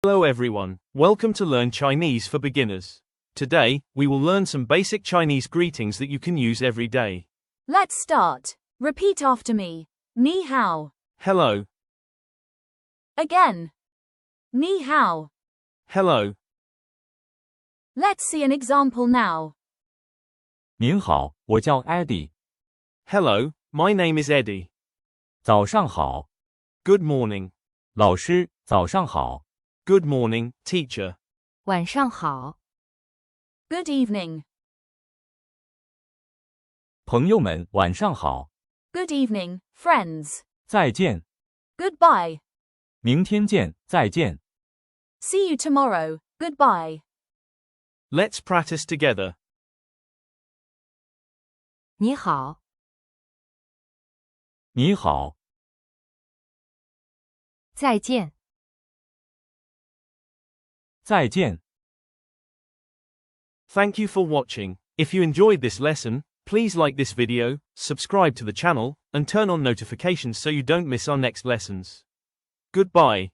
Hello everyone, welcome to Learn Chinese for Beginners. Today, we will learn some basic Chinese greetings that you can use every day. Let's start. Repeat after me. Ni hao. Hello, Again. Ni hao. hello, Let's see an example now. 您好，我叫 Eddie。 hello, my name is Eddie. 早上好， Good morning. 老师，早上好。 Good morning, teacher. 晚上好， Good evening. 朋友们，晚上好。 Good evening, friends. 再见， Goodbye. 明天见，再见。 See you tomorrow. Goodbye. Let's practice together. 你好，你好，再见。再见。 Thank you for watching. If you enjoyed this lesson, please like this video, subscribe to the channel, and turn on notifications so you don't miss our next lessons. Goodbye.